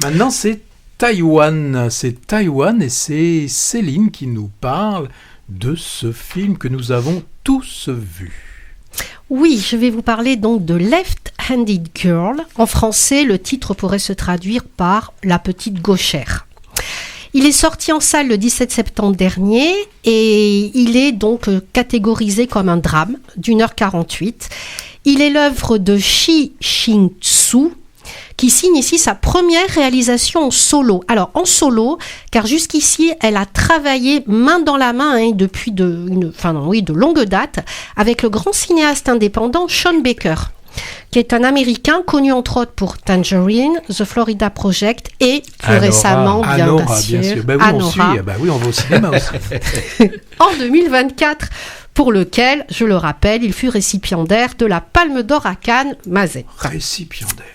Maintenant, c'est Taïwan. C'est Taïwan et c'est Céline qui nous parle de ce film que nous avons tous vu. Oui, je vais vous parler donc de Left-Handed Girl. En français, le titre pourrait se traduire par La petite gauchère. Il est sorti en salle le 17 septembre dernier et il est donc catégorisé comme un drame d'1h48. Il est l'œuvre de Shi Ching-tsu, qui signe ici sa première réalisation en solo. Alors en solo, car jusqu'ici, elle a travaillé main dans la main depuis de longue date avec le grand cinéaste indépendant Sean Baker, qui est un Américain connu entre autres pour Tangerine, The Florida Project et plus récemment, bien sûr, bah oui, Anora. On va au cinéma aussi. En 2024, pour lequel, je le rappelle, il fut récipiendaire de la Palme d'Or à Cannes, Mazet. Récipiendaire.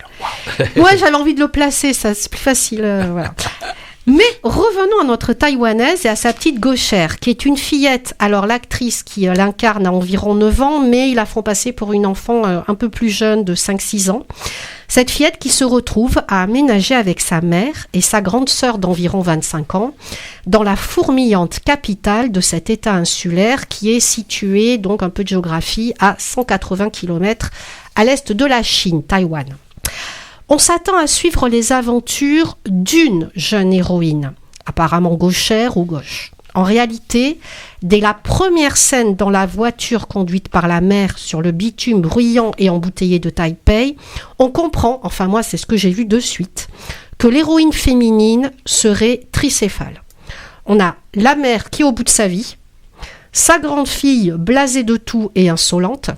Ouais, j'avais envie de le placer, ça c'est plus facile. Voilà. Mais revenons à notre Taïwanaise et à sa petite gauchère, qui est une fillette. Alors l'actrice qui l'incarne a environ 9 ans, mais ils la font passer pour une enfant un peu plus jeune de 5-6 ans. Cette fillette qui se retrouve à aménager avec sa mère et sa grande sœur d'environ 25 ans dans la fourmillante capitale de cet état insulaire qui est situé, donc un peu de géographie, à 180 km à l'est de la Chine, Taïwan. On s'attend à suivre les aventures d'une jeune héroïne, apparemment gauchère ou gauche. En réalité, dès la première scène dans la voiture conduite par la mère sur le bitume bruyant et embouteillé de Taipei, on comprend, enfin moi c'est ce que j'ai vu de suite, que l'héroïne féminine serait tricéphale. On a la mère qui est au bout de sa vie, sa grande fille blasée de tout et insolente,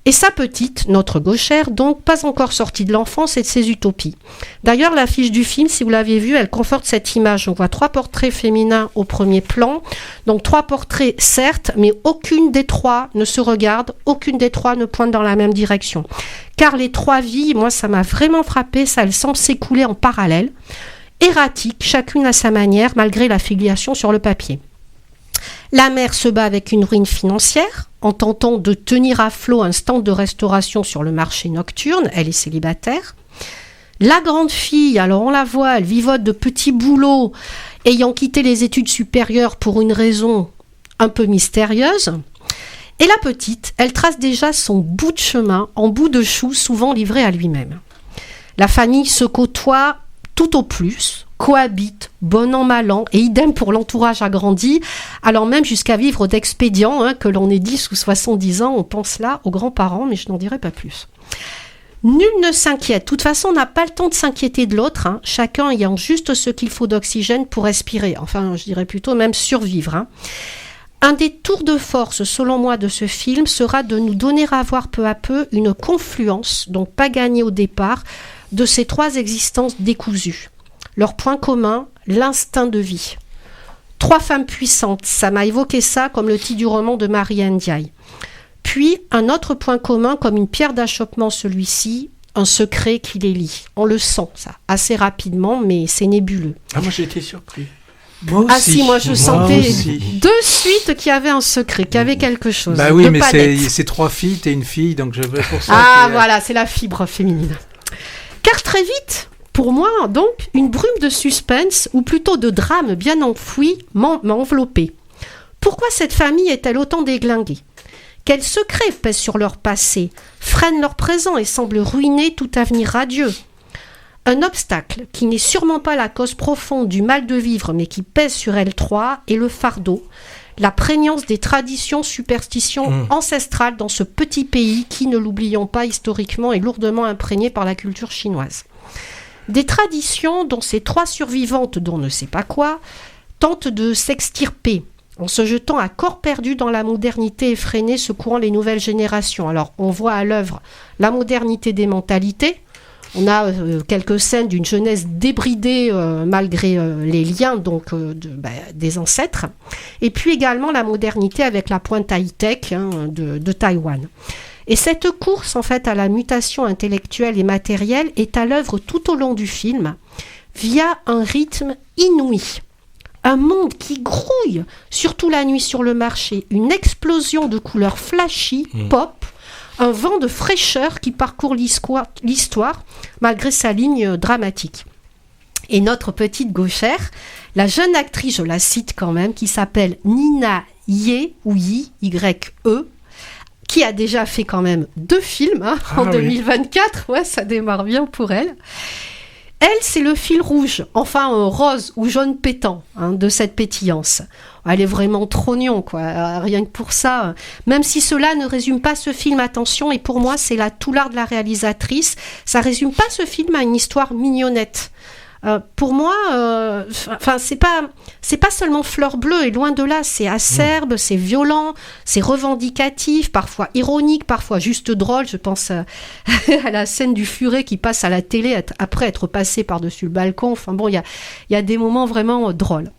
et sa petite, notre gauchère, donc pas encore sortie de l'enfance et de ses utopies. D'ailleurs, l'affiche du film, si vous l'avez vue, elle conforte cette image. On voit 3 portraits féminins au premier plan. Donc 3 portraits, certes, mais aucune des 3 ne se regarde, aucune des 3 ne pointe dans la même direction. Car les 3 vies, moi, ça m'a vraiment frappé, ça, elles semblent s'écouler en parallèle, erratiques, chacune à sa manière, malgré la filiation sur le papier. La mère se bat avec une ruine financière en tentant de tenir à flot un stand de restauration sur le marché nocturne. Elle est célibataire. La grande fille, alors on la voit, elle vivote de petits boulots, ayant quitté les études supérieures pour une raison un peu mystérieuse. Et la petite, elle trace déjà son bout de chemin en bout de chou, souvent livré à lui-même. La famille se côtoie tout au plus, cohabite, bon an, mal an, et idem pour l'entourage agrandi, allant même jusqu'à vivre d'expédients, que l'on ait 10 ou 70 ans, on pense là aux grands-parents, mais je n'en dirai pas plus. Nul ne s'inquiète, de toute façon on n'a pas le temps de s'inquiéter de l'autre, chacun ayant juste ce qu'il faut d'oxygène pour respirer, enfin je dirais plutôt même survivre. Un des tours de force, selon moi, de ce film sera de nous donner à voir peu à peu une confluence, donc pas gagnée au départ, de ces 3 existences décousues. Leur point commun, l'instinct de vie. 3 femmes puissantes, ça m'a évoqué ça comme le titre du roman de Marie Ndiaye. Puis, un autre point commun, comme une pierre d'achoppement celui-ci, un secret qui les lie. On le sent, ça, assez rapidement, mais c'est nébuleux. Ah, moi j'ai été surpris. Moi je sentais de suite qu'il y avait un secret, qu'il y avait quelque chose. Bah oui, mais c'est 3 filles, t'es une fille, donc je vais pour ça. Ah voilà, c'est la fibre féminine. Car très vite, pour moi, donc, une brume de suspense, ou plutôt de drame bien enfoui, m'a enveloppée. Pourquoi cette famille est-elle autant déglinguée ? Quels secrets pèsent sur leur passé, freinent leur présent et semblent ruiner tout avenir radieux ? Un obstacle qui n'est sûrement pas la cause profonde du mal de vivre, mais qui pèse sur elles 3, est le fardeau, la prégnance des traditions, superstitions ancestrales dans ce petit pays qui, ne l'oublions pas historiquement, est lourdement imprégné par la culture chinoise. Des traditions dont ces 3 survivantes, dont ne sait pas quoi, tentent de s'extirper en se jetant à corps perdu dans la modernité effrénée secouant les nouvelles générations. Alors, on voit à l'œuvre la modernité des mentalités. On a quelques scènes d'une jeunesse débridée malgré les liens des ancêtres. Et puis également la modernité avec la pointe high-tech de Taïwan. Et cette course en fait à la mutation intellectuelle et matérielle est à l'œuvre tout au long du film via un rythme inouï. Un monde qui grouille, surtout la nuit sur le marché, une explosion de couleurs flashy, pop, un vent de fraîcheur qui parcourt l'histoire malgré sa ligne dramatique. Et notre petite gauchère, la jeune actrice, je la cite quand même, qui s'appelle Nina Ye, ou Yi, Y-E, qui a déjà fait quand même 2 films en 2024. Ouais, ça démarre bien pour elle. Elle, c'est le fil rouge, enfin rose ou jaune pétant de cette pétillance. Elle est vraiment trognon, quoi. Rien que pour ça. Même si cela ne résume pas ce film, attention, et pour moi, c'est là tout l'art de la réalisatrice. Ça résume pas ce film à une histoire mignonnette. Pour moi, c'est pas seulement fleur bleue, et loin de là, c'est acerbe, c'est violent, c'est revendicatif, parfois ironique, parfois juste drôle. Je pense à la scène du furet qui passe à la télé après être passé par-dessus le balcon. Enfin bon, il y a des moments vraiment drôles.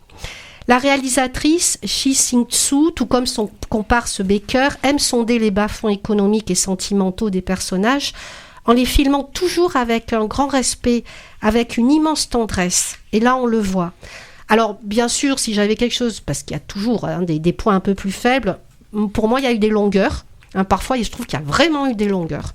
La réalisatrice, Shi Sing-soo, tout comme son comparse Baker, aime sonder les bas-fonds économiques et sentimentaux des personnages, en les filmant toujours avec un grand respect, avec une immense tendresse. Et là, on le voit. Alors, bien sûr, si j'avais quelque chose, parce qu'il y a toujours des points un peu plus faibles, pour moi, il y a eu des longueurs. Parfois, je trouve qu'il y a vraiment eu des longueurs.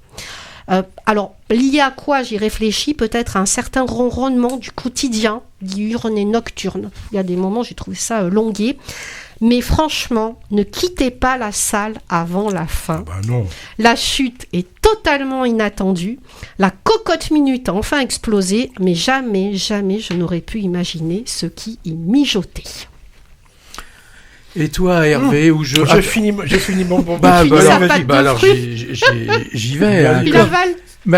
Alors, lié à quoi j'y réfléchis, peut-être à un certain ronronnement du quotidien, diurne et nocturne. Il y a des moments, j'ai trouvé ça longué. Mais franchement, ne quittez pas la salle avant la fin. Non. La chute est totalement inattendue. La cocotte minute a enfin explosé, mais jamais, jamais je n'aurais pu imaginer ce qui y mijotait. Et toi, Hervé, où je finis mon bon. Alors j'y vais. Il avale.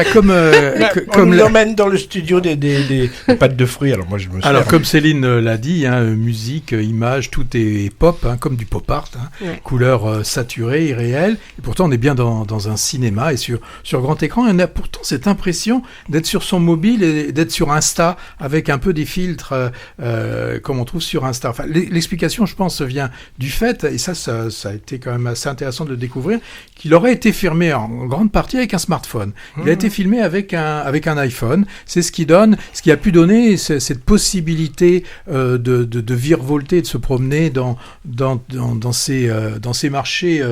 Comme on l'emmène dans le studio des pâtes de fruits. Alors moi je me sers. Alors comme Céline l'a dit, musique, image, tout est pop, comme du pop art, couleurs saturées, irréelles. Et pourtant on est bien dans un cinéma et sur grand écran. On a pourtant cette impression d'être sur son mobile et d'être sur Insta avec un peu des filtres comme on trouve sur Insta. Enfin, l'explication, je pense, vient du fait, et ça a été quand même assez intéressant de le découvrir, qu'il aurait été filmé en grande partie avec un smartphone. Il a été filmé avec un iPhone. C'est ce qui a pu donner cette possibilité de virevolter, de se promener dans ces marchés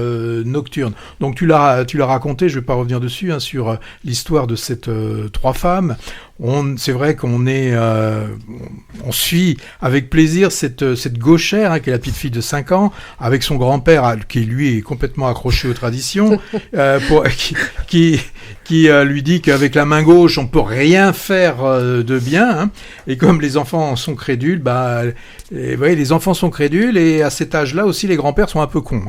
nocturnes. Donc tu l'as raconté, je vais pas revenir dessus, sur l'histoire de ces 3 femmes. C'est vrai qu'on on suit avec plaisir cette gauchère, qui est la petite fille de 5 ans, avec son grand-père qui lui est complètement accroché aux traditions, qui lui dit qu'avec la main gauche on peut rien faire de bien, et comme les enfants sont crédules, les enfants sont crédules, et à cet âge-là aussi les grands-pères sont un peu cons.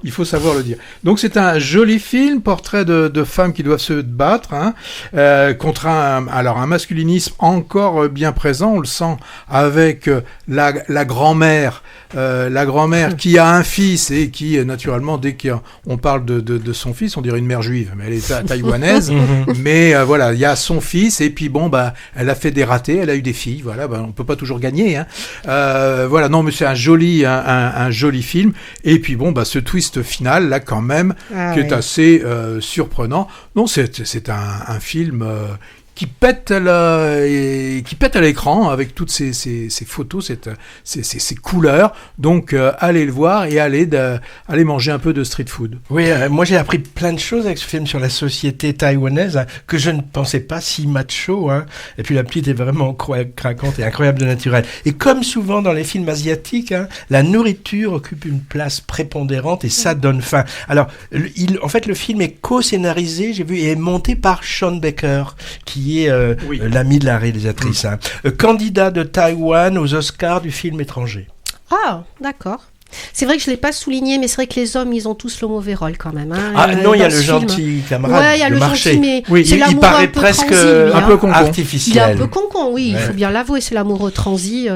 Il faut savoir le dire. Donc c'est un joli film, portrait de femmes qui doivent se battre contre un masculinisme encore bien présent. On le sent avec la grand-mère qui a un fils et qui naturellement, dès qu'on parle de son fils, on dirait une mère juive, mais elle est taïwanaise. Mais il y a son fils, et puis elle a fait des ratés, elle a eu des filles, on peut pas toujours gagner. Non, mais c'est un joli film. Et puis ce twist final là quand même qui est assez surprenant. Non, c'est un film qui pète à l'écran avec toutes ces photos, ces couleurs. Donc allez le voir et allez manger un peu de street food. Oui, moi j'ai appris plein de choses avec ce film sur la société taïwanaise que je ne pensais pas si macho. Et puis la petite est vraiment craquante et incroyable de naturel. Et comme souvent dans les films asiatiques, la nourriture occupe une place prépondérante et ça donne faim. Alors en fait le film est co-scénarisé, j'ai vu, et est monté par Sean Baker, qui est l'ami de la réalisatrice. Candidat de Taïwan aux Oscars du film étranger. Ah, d'accord. C'est vrai que je ne l'ai pas souligné, mais c'est vrai que les hommes, ils ont tous le mauvais rôle quand même. Non, il y a le gentil camarade. Ouais, il y a le marché. gentil, mais oui, c'est l'amour il paraît un peu presque transi, lui, un peu concon. Artificiel. Il est un peu concon, oui, il faut bien l'avouer, c'est l'amoureux transi.